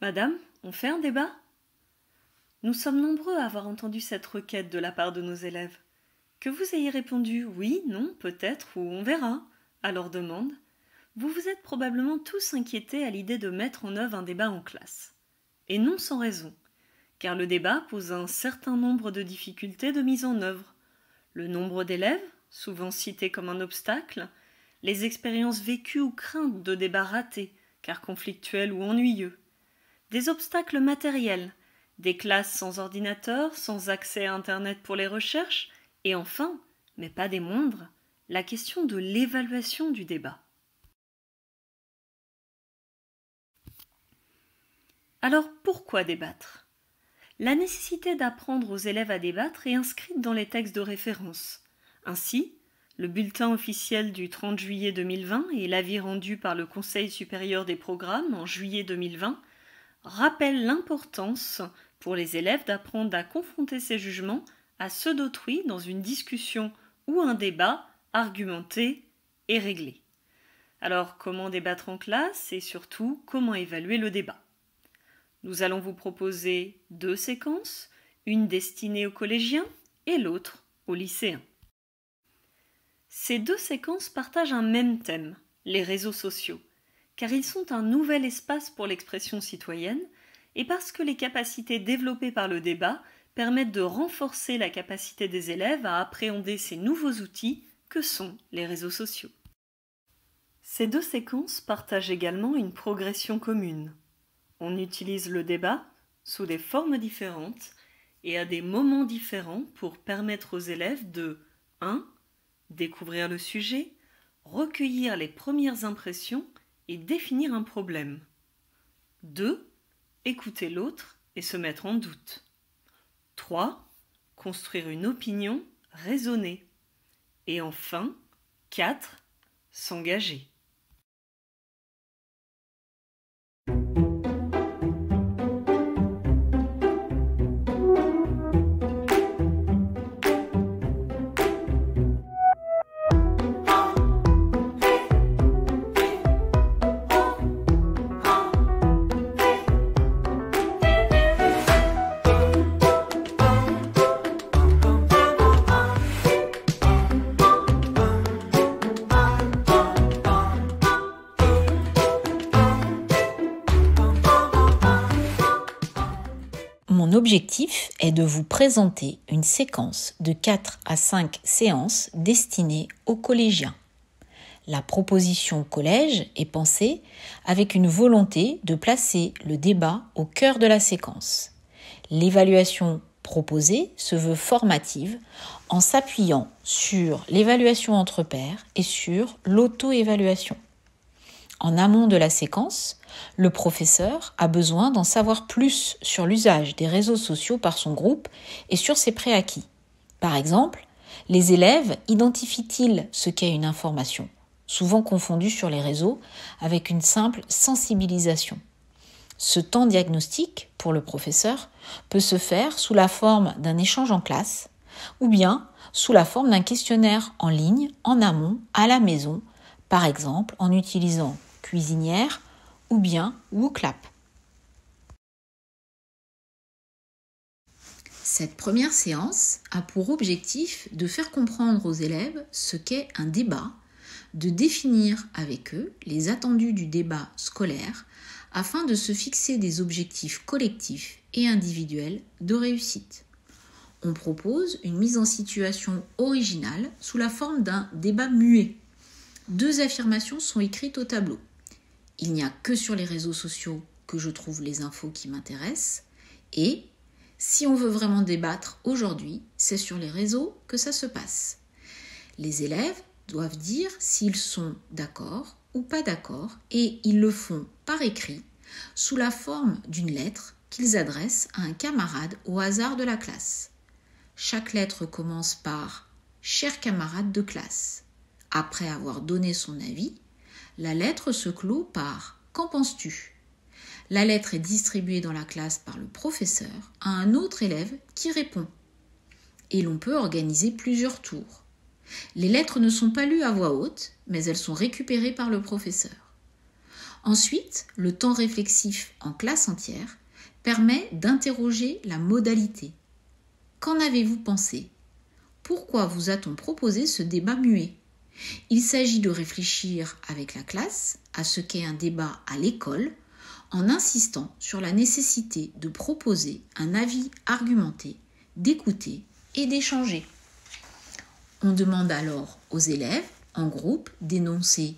Madame, on fait un débat? Nous sommes nombreux à avoir entendu cette requête de la part de nos élèves. Que vous ayez répondu oui, non, peut-être ou on verra à leur demande, vous vous êtes probablement tous inquiétés à l'idée de mettre en œuvre un débat en classe. Et non sans raison, car le débat pose un certain nombre de difficultés de mise en œuvre. Le nombre d'élèves, souvent cité comme un obstacle, les expériences vécues ou craintes de débats ratés, car conflictuels ou ennuyeux, des obstacles matériels, des classes sans ordinateur, sans accès à Internet pour les recherches, et enfin, mais pas des moindres, la question de l'évaluation du débat. Alors pourquoi débattre? La nécessité d'apprendre aux élèves à débattre est inscrite dans les textes de référence. Ainsi, le bulletin officiel du 30 juillet 2020 et l'avis rendu par le Conseil supérieur des programmes en juillet 2020 rappellent l'importance pour les élèves d'apprendre à confronter ses jugements à ceux d'autrui dans une discussion ou un débat argumenté et réglé. Alors, comment débattre en classe et surtout, comment évaluer le débat? Nous allons vous proposer 2 séquences, une destinée aux collégiens et l'autre aux lycéens. Ces 2 séquences partagent un même thème, les réseaux sociaux, car ils sont un nouvel espace pour l'expression citoyenne et parce que les capacités développées par le débat permettent de renforcer la capacité des élèves à appréhender ces nouveaux outils que sont les réseaux sociaux. Ces 2 séquences partagent également une progression commune. On utilise le débat sous des formes différentes et à des moments différents pour permettre aux élèves de 1. Découvrir le sujet, recueillir les premières impressions et définir un problème. 2. Écouter l'autre et se mettre en doute. 3. Construire une opinion raisonnée. Et enfin, 4. S'engager. Mon objectif est de vous présenter une séquence de 4 à 5 séances destinées aux collégiens. La proposition collège est pensée avec une volonté de placer le débat au cœur de la séquence. L'évaluation proposée se veut formative en s'appuyant sur l'évaluation entre pairs et sur l'auto-évaluation. En amont de la séquence, le professeur a besoin d'en savoir plus sur l'usage des réseaux sociaux par son groupe et sur ses préacquis. Par exemple, les élèves identifient-ils ce qu'est une information, souvent confondue sur les réseaux avec une simple sensibilisation. Ce temps diagnostique, pour le professeur, peut se faire sous la forme d'un échange en classe ou bien sous la forme d'un questionnaire en ligne, en amont, à la maison, par exemple en utilisant Cuisinière ou bien WooClap. Cette première séance a pour objectif de faire comprendre aux élèves ce qu'est un débat, de définir avec eux les attendus du débat scolaire afin de se fixer des objectifs collectifs et individuels de réussite. On propose une mise en situation originale sous la forme d'un débat muet. 2 affirmations sont écrites au tableau. Il n'y a que sur les réseaux sociaux que je trouve les infos qui m'intéressent et si on veut vraiment débattre aujourd'hui, c'est sur les réseaux que ça se passe. Les élèves doivent dire s'ils sont d'accord ou pas d'accord et ils le font par écrit sous la forme d'une lettre qu'ils adressent à un camarade au hasard de la classe. Chaque lettre commence par « Cher camarade de classe ». Après avoir donné son avis, la lettre se clôt par « Qu'en penses-tu » La lettre est distribuée dans la classe par le professeur à un autre élève qui répond. Et l'on peut organiser plusieurs tours. Les lettres ne sont pas lues à voix haute, mais elles sont récupérées par le professeur. Ensuite, le temps réflexif en classe entière permet d'interroger la modalité. Qu'en avez-vous pensé ? Pourquoi vous a-t-on proposé ce débat muet ? Il s'agit de réfléchir avec la classe à ce qu'est un débat à l'école en insistant sur la nécessité de proposer un avis argumenté, d'écouter et d'échanger. On demande alors aux élèves, en groupe, d'énoncer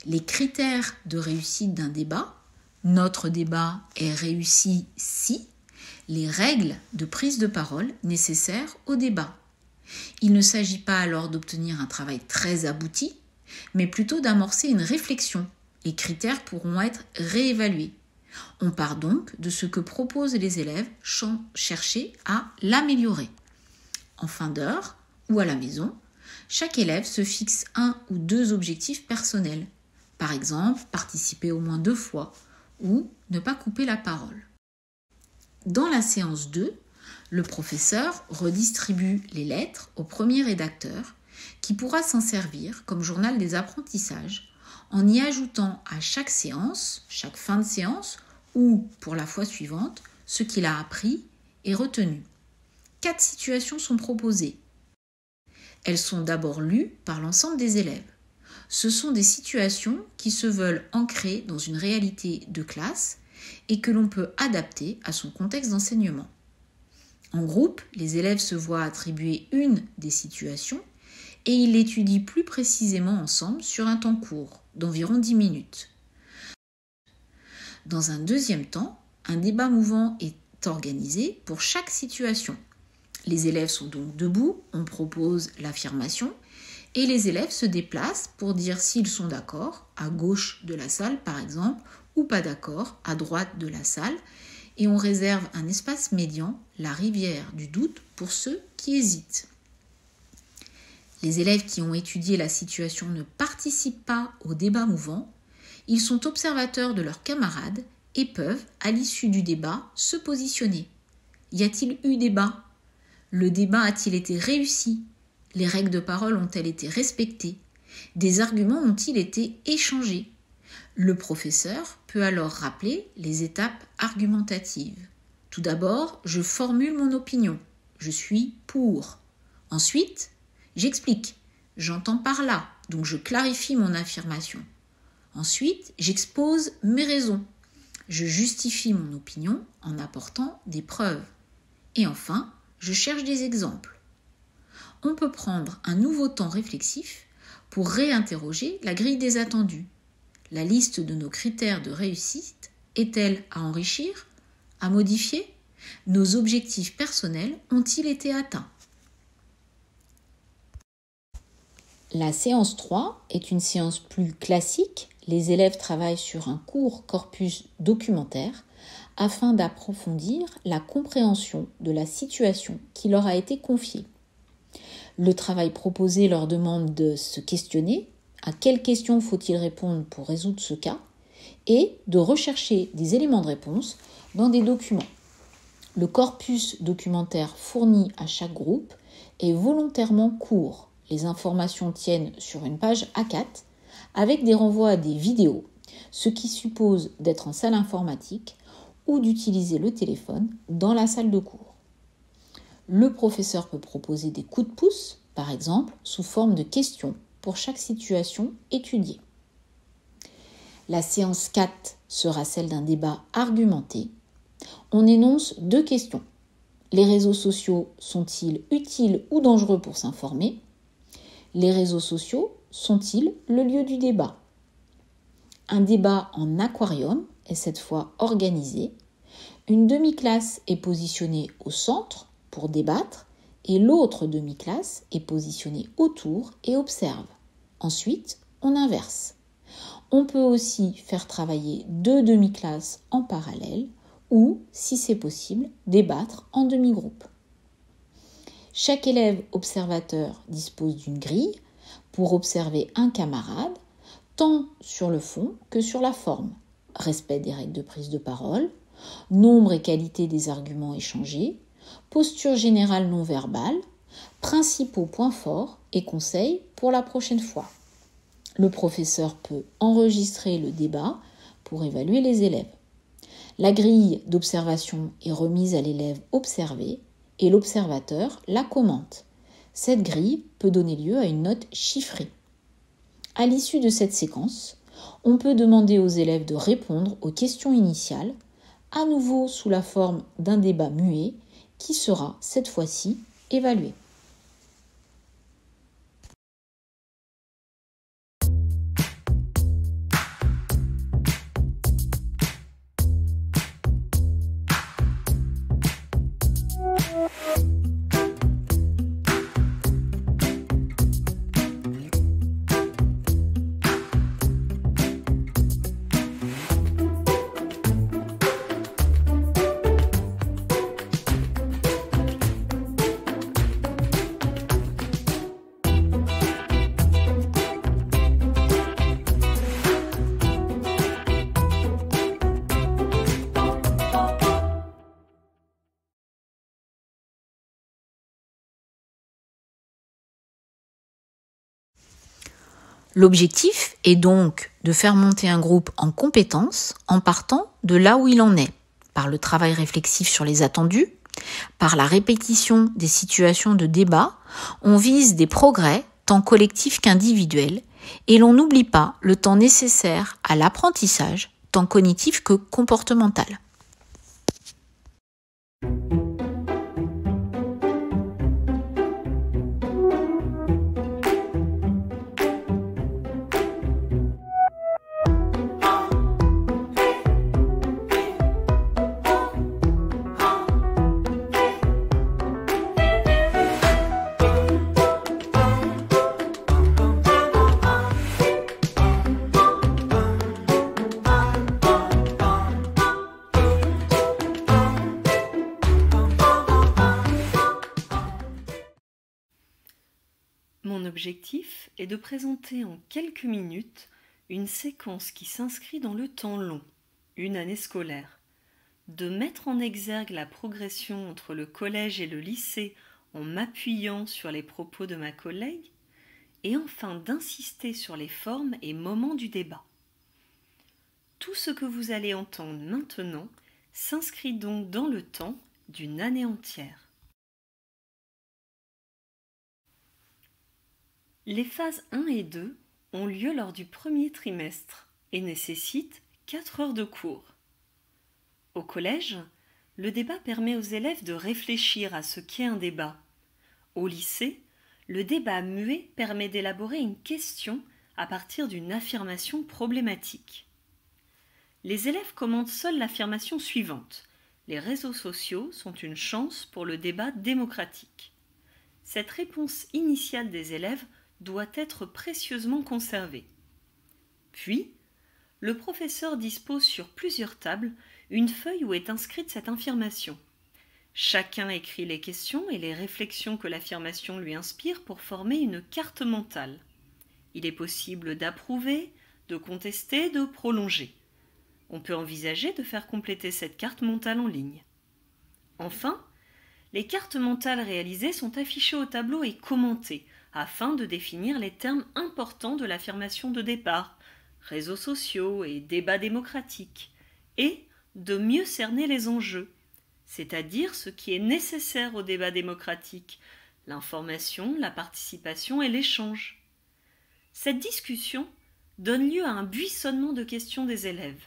les critères de réussite d'un débat. Notre débat est réussi si, les règles de prise de parole nécessaires au débat. Il ne s'agit pas alors d'obtenir un travail très abouti, mais plutôt d'amorcer une réflexion. Les critères pourront être réévalués. On part donc de ce que proposent les élèves sans chercher à l'améliorer. En fin d'heure ou à la maison, chaque élève se fixe 1 ou 2 objectifs personnels. Par exemple, participer au moins 2 fois ou ne pas couper la parole. Dans la séance 2, le professeur redistribue les lettres au premier rédacteur qui pourra s'en servir comme journal des apprentissages en y ajoutant à chaque séance, chaque fin de séance ou pour la fois suivante, ce qu'il a appris et retenu. 4 situations sont proposées. Elles sont d'abord lues par l'ensemble des élèves. Ce sont des situations qui se veulent ancrées dans une réalité de classe et que l'on peut adapter à son contexte d'enseignement. En groupe, les élèves se voient attribuer une des situations et ils l'étudient plus précisément ensemble sur un temps court, d'environ 10 minutes. Dans un deuxième temps, un débat mouvant est organisé pour chaque situation. Les élèves sont donc debout, on propose l'affirmation et les élèves se déplacent pour dire s'ils sont d'accord, à gauche de la salle par exemple, ou pas d'accord, à droite de la salle, et on réserve un espace médian, la rivière du doute, pour ceux qui hésitent. Les élèves qui ont étudié la situation ne participent pas au débat mouvant, ils sont observateurs de leurs camarades et peuvent, à l'issue du débat, se positionner. Y a-t-il eu débat ? Le débat a-t-il été réussi ? Les règles de parole ont-elles été respectées ? Des arguments ont-ils été échangés ? Le professeur peut alors rappeler les étapes argumentatives. Tout d'abord, je formule mon opinion. Je suis pour. Ensuite, j'explique. J'entends par là, donc je clarifie mon affirmation. Ensuite, j'expose mes raisons. Je justifie mon opinion en apportant des preuves. Et enfin, je cherche des exemples. On peut prendre un nouveau temps réflexif pour réinterroger la grille des attendus. La liste de nos critères de réussite est-elle à enrichir, à modifier ? Nos objectifs personnels ont-ils été atteints ? La séance 3 est une séance plus classique. Les élèves travaillent sur un court corpus documentaire afin d'approfondir la compréhension de la situation qui leur a été confiée. Le travail proposé leur demande de se questionner à quelles questions faut-il répondre pour résoudre ce cas et de rechercher des éléments de réponse dans des documents. Le corpus documentaire fourni à chaque groupe est volontairement court. Les informations tiennent sur une page A4 avec des renvois à des vidéos, ce qui suppose d'être en salle informatique ou d'utiliser le téléphone dans la salle de cours. Le professeur peut proposer des coups de pouce, par exemple, sous forme de questions pour chaque situation étudiée. La séance 4 sera celle d'un débat argumenté. On énonce 2 questions. Les réseaux sociaux sont-ils utiles ou dangereux pour s'informer ? Les réseaux sociaux sont-ils le lieu du débat ? Un débat en aquarium est cette fois organisé. Une demi-classe est positionnée au centre pour débattre et l'autre demi-classe est positionnée autour et observe. Ensuite, on inverse. On peut aussi faire travailler 2 demi-classes en parallèle ou, si c'est possible, débattre en demi-groupe. Chaque élève observateur dispose d'une grille pour observer un camarade, tant sur le fond que sur la forme. Respect des règles de prise de parole, nombre et qualité des arguments échangés, posture générale non verbale, principaux points forts et conseils pour la prochaine fois. Le professeur peut enregistrer le débat pour évaluer les élèves. La grille d'observation est remise à l'élève observé et l'observateur la commente. Cette grille peut donner lieu à une note chiffrée. À l'issue de cette séquence, on peut demander aux élèves de répondre aux questions initiales, à nouveau sous la forme d'un débat muet qui sera cette fois-ci évalué. L'objectif est donc de faire monter un groupe en compétence en partant de là où il en est, par le travail réflexif sur les attendus, par la répétition des situations de débat. On vise des progrès tant collectifs qu'individuels et l'on n'oublie pas le temps nécessaire à l'apprentissage, tant cognitif que comportemental. Mon objectif est de présenter en quelques minutes une séquence qui s'inscrit dans le temps long, une année scolaire, de mettre en exergue la progression entre le collège et le lycée en m'appuyant sur les propos de ma collègue, et enfin d'insister sur les formes et moments du débat. Tout ce que vous allez entendre maintenant s'inscrit donc dans le temps d'une année entière. Les phases 1 et 2 ont lieu lors du premier trimestre et nécessitent 4 heures de cours. Au collège, le débat permet aux élèves de réfléchir à ce qu'est un débat. Au lycée, le débat muet permet d'élaborer une question à partir d'une affirmation problématique. Les élèves commentent seuls l'affirmation suivante: les réseaux sociaux sont une chance pour le débat démocratique. Cette réponse initiale des élèves doit être précieusement conservée. Puis, le professeur dispose sur plusieurs tables une feuille où est inscrite cette affirmation. Chacun écrit les questions et les réflexions que l'affirmation lui inspire pour former une carte mentale. Il est possible d'approuver, de contester, de prolonger. On peut envisager de faire compléter cette carte mentale en ligne. Enfin, les cartes mentales réalisées sont affichées au tableau et commentées afin de définir les termes importants de l'affirmation de départ, réseaux sociaux et débat démocratique, et de mieux cerner les enjeux, c'est-à-dire ce qui est nécessaire au débat démocratique, l'information, la participation et l'échange. Cette discussion donne lieu à un buissonnement de questions des élèves.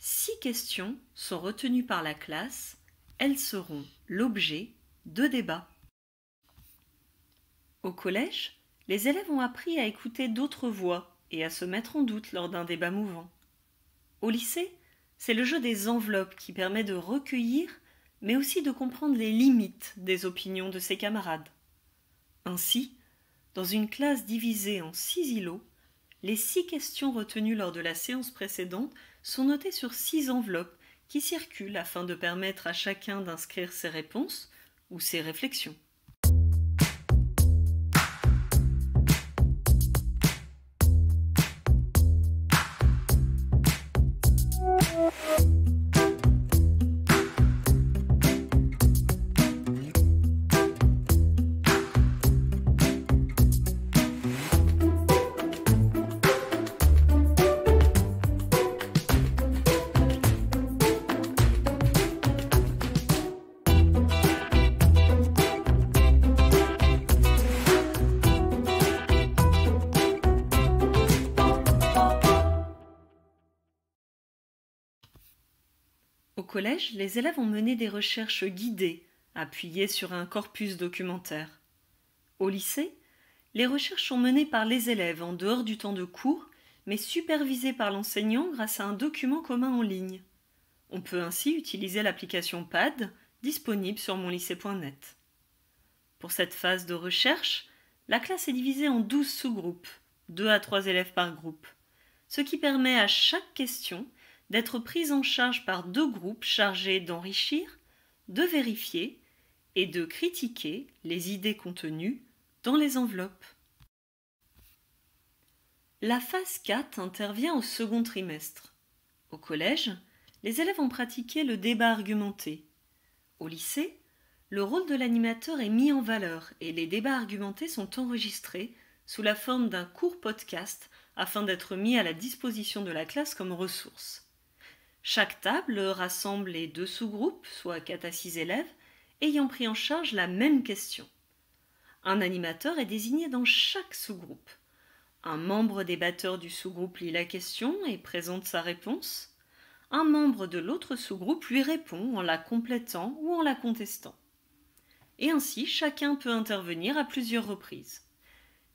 6 questions sont retenues par la classe, elles seront l'objet de débats. Au collège, les élèves ont appris à écouter d'autres voix et à se mettre en doute lors d'un débat mouvant. Au lycée, c'est le jeu des enveloppes qui permet de recueillir, mais aussi de comprendre les limites des opinions de ses camarades. Ainsi, dans une classe divisée en 6 îlots, les 6 questions retenues lors de la séance précédente sont notées sur 6 enveloppes qui circulent afin de permettre à chacun d'inscrire ses réponses ou ses réflexions. Au collège, les élèves ont mené des recherches guidées, appuyées sur un corpus documentaire. Au lycée, les recherches sont menées par les élèves en dehors du temps de cours, mais supervisées par l'enseignant grâce à un document commun en ligne. On peut ainsi utiliser l'application PAD, disponible sur monlycée.net. Pour cette phase de recherche, la classe est divisée en 12 sous-groupes, 2 à 3 élèves par groupe, ce qui permet à chaque question d'être prise en charge par 2 groupes chargés d'enrichir, de vérifier et de critiquer les idées contenues dans les enveloppes. La phase 4 intervient au second trimestre. Au collège, les élèves ont pratiqué le débat argumenté. Au lycée, le rôle de l'animateur est mis en valeur et les débats argumentés sont enregistrés sous la forme d'un court podcast afin d'être mis à la disposition de la classe comme ressource. Chaque table rassemble les 2 sous-groupes, soit 4 à 6 élèves, ayant pris en charge la même question. Un animateur est désigné dans chaque sous-groupe. Un membre débatteur du sous-groupe lit la question et présente sa réponse. Un membre de l'autre sous-groupe lui répond en la complétant ou en la contestant. Et ainsi, chacun peut intervenir à plusieurs reprises.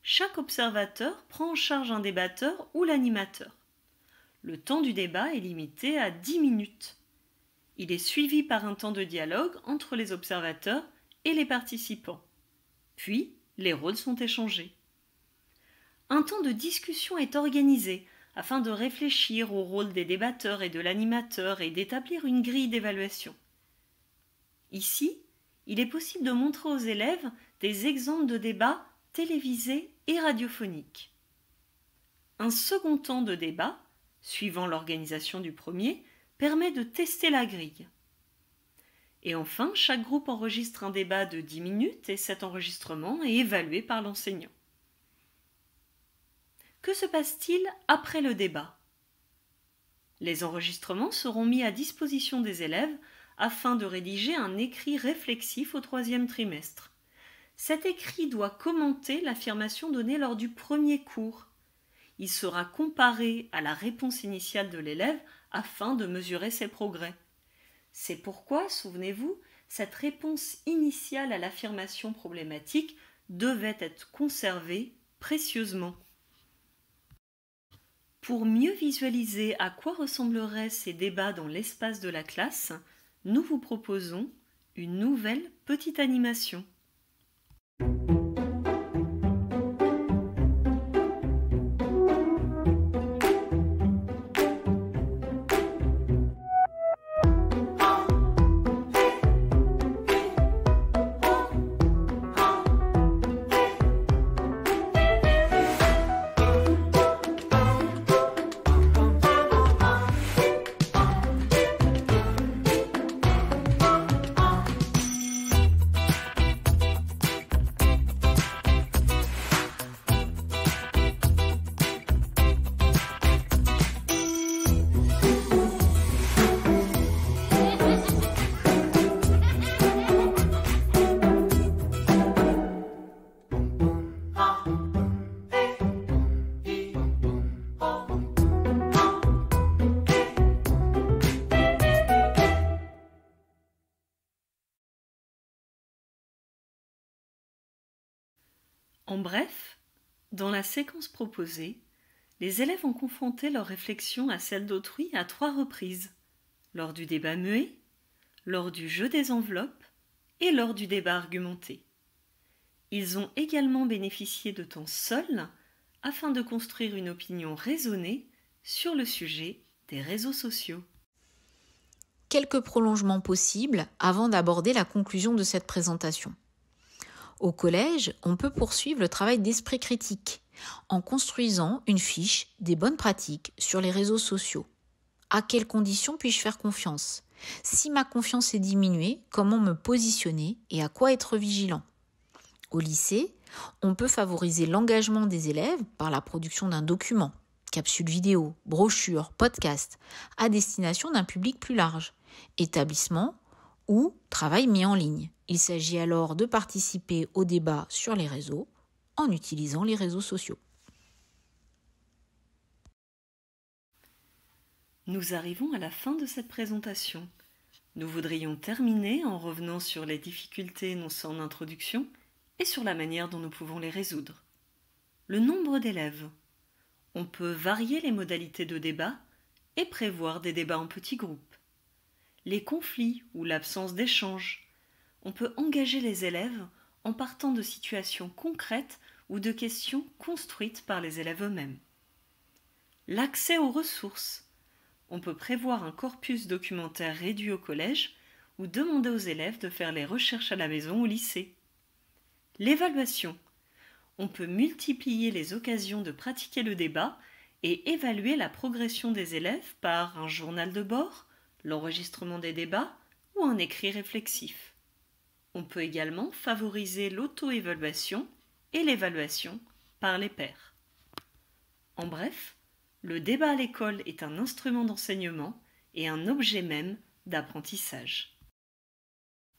Chaque observateur prend en charge un débatteur ou l'animateur. Le temps du débat est limité à 10 minutes. Il est suivi par un temps de dialogue entre les observateurs et les participants. Puis, les rôles sont échangés. Un temps de discussion est organisé afin de réfléchir au rôle des débatteurs et de l'animateur et d'établir une grille d'évaluation. Ici, il est possible de montrer aux élèves des exemples de débats télévisés et radiophoniques. Un second temps de débat, suivant l'organisation du premier, permet de tester la grille. Et enfin, chaque groupe enregistre un débat de 10 minutes et cet enregistrement est évalué par l'enseignant. Que se passe-t-il après le débat ? Les enregistrements seront mis à disposition des élèves afin de rédiger un écrit réflexif au 3e trimestre. Cet écrit doit commenter l'affirmation donnée lors du premier cours. Il sera comparé à la réponse initiale de l'élève afin de mesurer ses progrès. C'est pourquoi, souvenez-vous, cette réponse initiale à l'affirmation problématique devait être conservée précieusement. Pour mieux visualiser à quoi ressembleraient ces débats dans l'espace de la classe, nous vous proposons une nouvelle petite animation. En bref, dans la séquence proposée, les élèves ont confronté leur réflexion à celle d'autrui à 3 reprises, lors du débat muet, lors du jeu des enveloppes et lors du débat argumenté. Ils ont également bénéficié de temps seuls afin de construire une opinion raisonnée sur le sujet des réseaux sociaux. Quelques prolongements possibles avant d'aborder la conclusion de cette présentation. Au collège, on peut poursuivre le travail d'esprit critique en construisant une fiche des bonnes pratiques sur les réseaux sociaux. À quelles conditions puis-je faire confiance ? Si ma confiance est diminuée, comment me positionner et à quoi être vigilant ? Au lycée, on peut favoriser l'engagement des élèves par la production d'un document, capsule vidéo, brochure, podcast, à destination d'un public plus large, établissement ou travail mis en ligne. Il s'agit alors de participer au débat sur les réseaux en utilisant les réseaux sociaux. Nous arrivons à la fin de cette présentation. Nous voudrions terminer en revenant sur les difficultés énoncées en introduction et sur la manière dont nous pouvons les résoudre. Le nombre d'élèves. On peut varier les modalités de débat et prévoir des débats en petits groupes. Les conflits ou l'absence d'échange. On peut engager les élèves en partant de situations concrètes ou de questions construites par les élèves eux-mêmes. L'accès aux ressources. On peut prévoir un corpus documentaire réduit au collège ou demander aux élèves de faire les recherches à la maison au lycée. L'évaluation. On peut multiplier les occasions de pratiquer le débat et évaluer la progression des élèves par un journal de bord, l'enregistrement des débats ou un écrit réflexif. On peut également favoriser l'auto-évaluation et l'évaluation par les pairs. En bref, le débat à l'école est un instrument d'enseignement et un objet même d'apprentissage.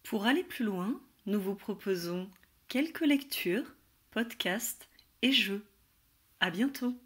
Pour aller plus loin, nous vous proposons quelques lectures, podcasts et jeux. À bientôt!